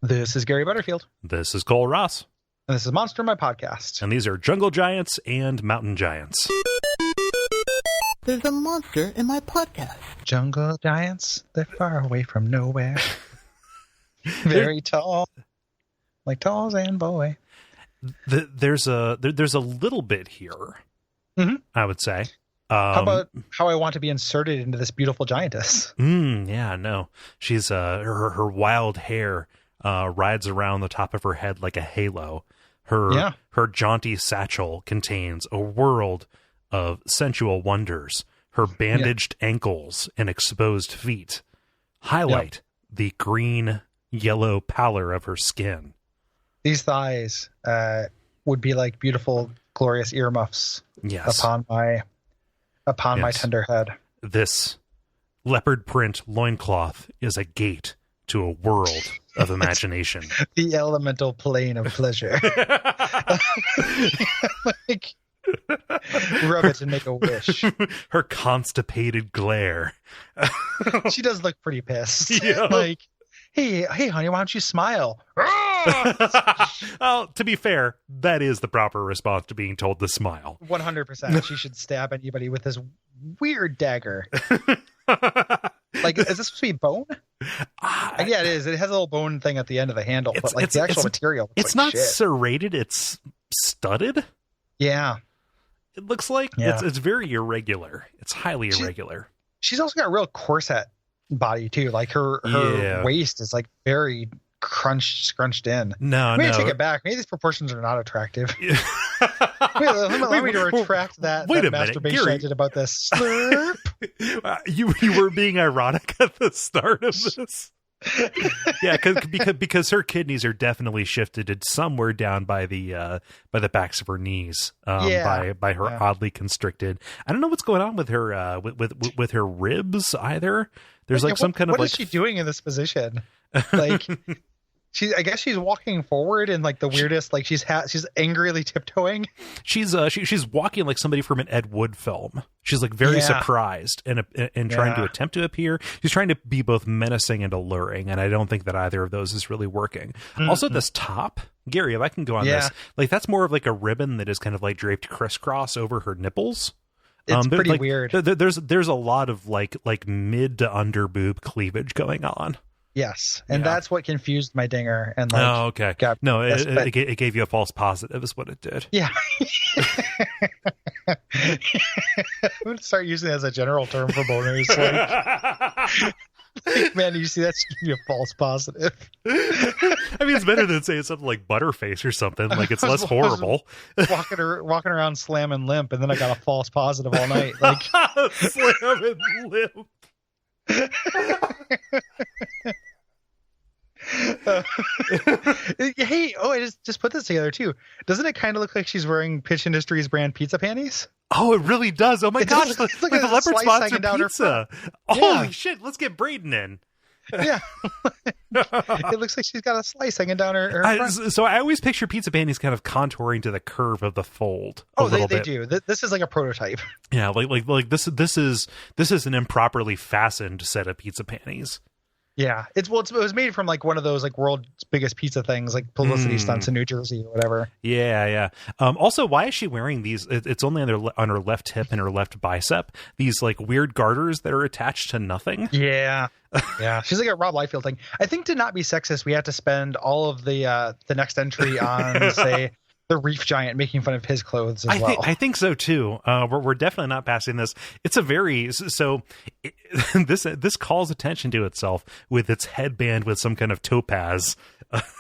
This is Gary Butterfield. This is Cole Ross. And this is Monster, my podcast. And these are jungle giants and mountain giants. There's a monster in my podcast. Jungle giants, they're far away from nowhere. Very tall, like Tarzan boy. There's a little bit here, I would say. How about how I want to be inserted into this beautiful giantess? Yeah, no. She's her wild hair rides around the top of her head like a halo. Her jaunty satchel contains a world of sensual wonders. Her bandaged ankles and exposed feet highlight the green-yellow pallor of her skin. These thighs would be like beautiful, glorious earmuffs upon my tender head. This leopard print loincloth is a gate to a world of imagination. The elemental plane of pleasure. Like, rub it and make a wish. Her constipated glare. She does look pretty pissed. Yeah. Like, hey, honey, why don't you smile? Well, to be fair, that is the proper response to being told to smile. 100%. She should stab anybody with this weird dagger. Like, is this supposed to be bone? Yeah, it is. It has a little bone thing at the end of the handle, but like the actual material. It's like not shit. serrated. It's studded. Yeah. It looks like it's very irregular. It's highly irregular. She's also got a real corset body too. Like her waist is like very scrunched in. No. Take it back. Maybe these proportions are not attractive. Allow me to retract that. Wait a masturbation minute, Gary. I did about this. Slurp. You were being ironic at the start of this. Yeah, because her kidneys are definitely shifted somewhere down by the backs of her knees, by her oddly constricted. I don't know what's going on with her with her ribs either. There's like some kind of what is she doing in this position? Like I guess she's walking forward in like the weirdest, like she's angrily tiptoeing. She's walking like somebody from an Ed Wood film. She's like very surprised and trying to attempt to appear. She's trying to be both menacing and alluring, and I don't think that either of those is really working. Also, this top, Gary, if I can go on this, like that's more of like a ribbon that is kind of like draped crisscross over her nipples. It's pretty like, weird. There's a lot of like mid to under boob cleavage going on. Yes, and that's what confused my dinger. And like, okay. It gave you a false positive, is what it did. Yeah. I'm going to start using it as a general term for boners. Like, man, you see that's giving you a false positive. I mean, it's better than saying something like butterface or something. Like it's less horrible. Walking around slamming limp, and then I got a false positive all night. Like slamming limp. Hey, I just put this together too. Doesn't it kind of look like she's wearing Pitch Industries brand pizza panties? Oh, it really does. Oh my gosh, like the leopard sponsored pizza. Holy Yeah. shit, let's get Braden in. Yeah. It looks like she's got a slice hanging down her front. So I always picture pizza panties kind of contouring to the curve of the fold. They do. This is like a prototype. Yeah, like this is an improperly fastened set of pizza panties. Yeah, it was made from like one of those like world's biggest pizza things, like publicity stunts in New Jersey or whatever. Yeah. Also, why is she wearing these? It's only on her left hip and her left bicep. These like weird garters that are attached to nothing. Yeah. She's like a Rob Liefeld thing. I think to not be sexist, we have to spend all of the next entry on say the reef giant making fun of his clothes as well. I think so too. We're definitely not passing this. It's a very this calls attention to itself with its headband with some kind of topaz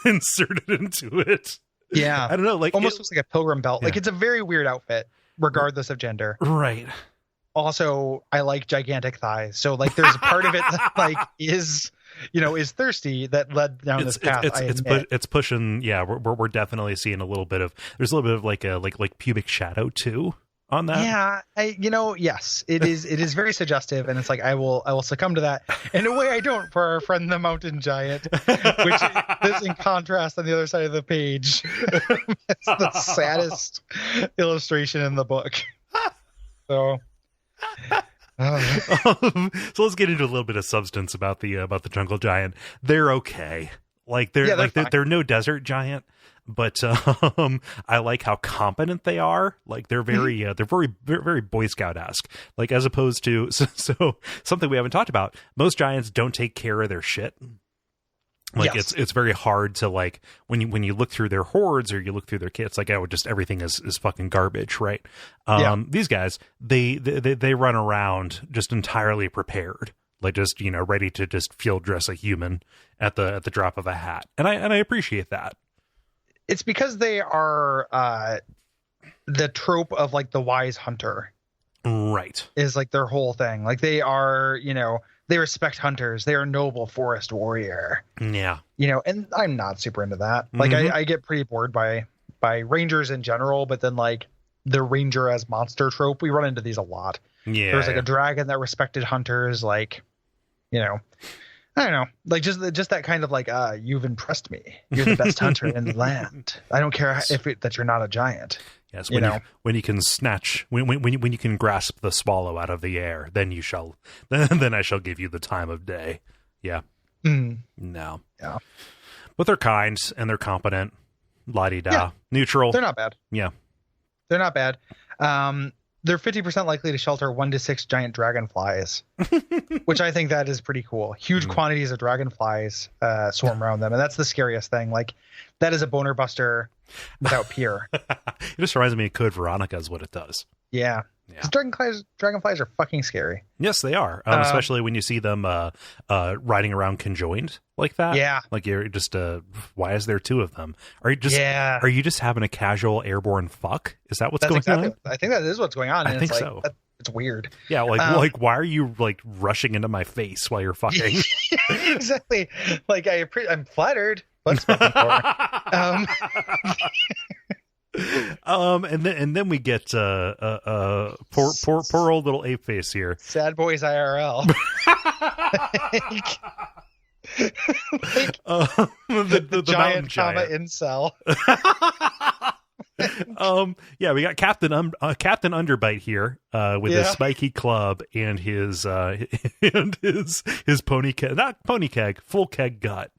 inserted into it. Yeah, I don't know, like almost looks like a pilgrim belt. Yeah. Like it's a very weird outfit, regardless of gender. Right. Also, I like gigantic thighs, so like there's a part of it that like is thirsty that led down this path. It's pushing. Yeah, we're definitely seeing a little bit of. There's a little bit of like pubic shadow too on that. Yeah, yes, it is. It is very suggestive, and it's like I will succumb to that in a way I don't for our friend the mountain giant, which is in contrast on the other side of the page. It's the saddest illustration in the book. So. So let's get into a little bit of substance about the jungle giant. They're okay. Like they're no desert giant, but I like how competent they are. Like they're very very Boy Scout-esque. Like as opposed to so something we haven't talked about. Most giants don't take care of their shit. Like it's very hard to like when you look through their hordes or you look through their kits, like just everything is fucking garbage, right? These guys they run around just entirely prepared, like just ready to just field dress a human at the drop of a hat, and I appreciate that. It's because they are the trope of like the wise hunter, right? Is like their whole thing. Like they are they respect hunters. They are a noble forest warrior. Yeah. And I'm not super into that. Like I get pretty bored by rangers in general, but then like the ranger as monster trope, we run into these a lot. Yeah. There's like a dragon that respected hunters, like, I don't know, like just that kind of like, you've impressed me. You're the best hunter in the land. I don't care that you're not a giant. Yes, when you can snatch, when you can grasp the swallow out of the air, then I shall give you the time of day. Yeah. No. Yeah. But they're kind and they're competent. La-di-da. Yeah. Neutral. They're not bad. Yeah. They're not bad. They're 50% likely to shelter 1 to 6 giant dragonflies, which I think that is pretty cool. Huge quantities of dragonflies swarm around them, and that's the scariest thing. Like, that is a boner buster without peer. It just reminds me of Code Veronica is what it does. Yeah. Because dragonflies are fucking scary. Yes, they are. Especially when you see them riding around conjoined like that. Yeah. Like you're just why is there 2 of them? Are you just having a casual airborne fuck? Is that what's going on? I think that is what's going on. I think so. It's weird. Yeah, like why are you like rushing into my face while you're fucking? Exactly. Like I'm flattered. What's fucking for? And then we get poor old little ape face here. Sad boys IRL. The giant comma incel. We got Captain Underbite here with his spiky club and his pony keg, not pony keg, full keg gut.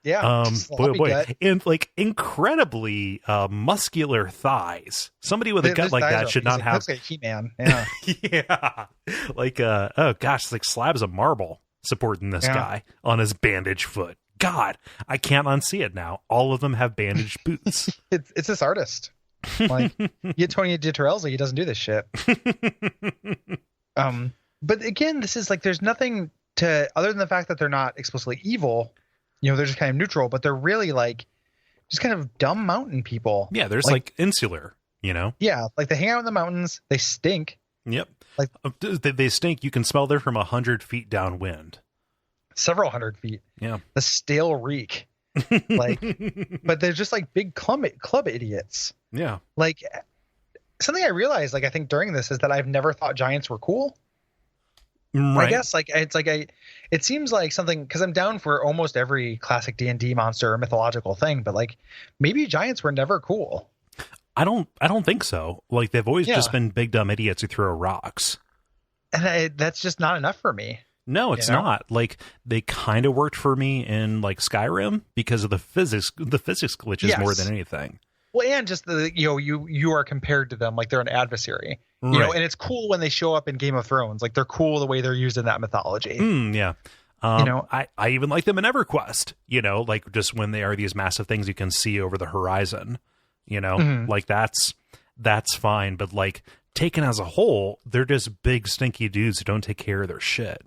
Yeah, boy, and like incredibly muscular thighs. Somebody with a gut like that should not have. Looks like He-Man. Yeah, yeah, like oh gosh, it's like slabs of marble supporting this guy on his bandaged foot. God, I can't unsee it now. All of them have bandaged boots. It's this artist. Like, you get Tony DiTerrelli, he doesn't do this shit. But again, this is like there's nothing to other than the fact that they're not explicitly evil. They're just kind of neutral, but they're really like just kind of dumb mountain people. Yeah, there's like insular, Yeah, like they hang out in the mountains. They stink. Yep. Like they stink. You can smell them from 100 feet downwind. Several hundred feet. Yeah. The stale reek. Like, but they're just like big club idiots. Yeah. Like something I realized, like I think during this is that I've never thought giants were cool. Right. I guess like it's like it seems like something because I'm down for almost every classic D&D monster or mythological thing, but like maybe giants were never cool. I don't think so. Like they've always just been big dumb idiots who throw rocks. And that's just not enough for me. No, it's not. Like they kind of worked for me in like Skyrim because of the physics glitches more than anything. Well, and just the you are compared to them like they're an adversary. Right. And it's cool when they show up in Game of Thrones. Like they're cool the way they're used in that mythology. Yeah. I even like them in EverQuest, like just when they are these massive things you can see over the horizon, like that's fine. But like taken as a whole, they're just big stinky dudes who don't take care of their shit.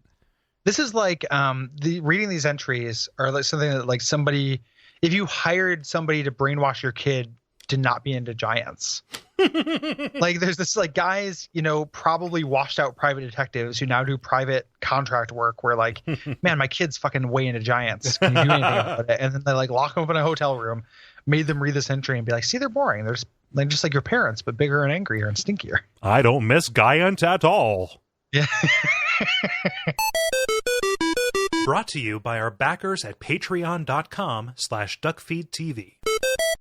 This is like reading these entries are like something that like somebody, if you hired somebody to brainwash your kid to not be into giants. Like there's this like guys, probably washed out private detectives who now do private contract work where like, man, my kid's fucking way into giants. Can you do anything about it? And then they like lock them up in a hotel room, made them read this entry and be like, see, they're boring. There's like just like your parents, but bigger and angrier and stinkier. I don't miss giant at all. Yeah. Brought to you by our backers at patreon.com/Duckfeed.tv.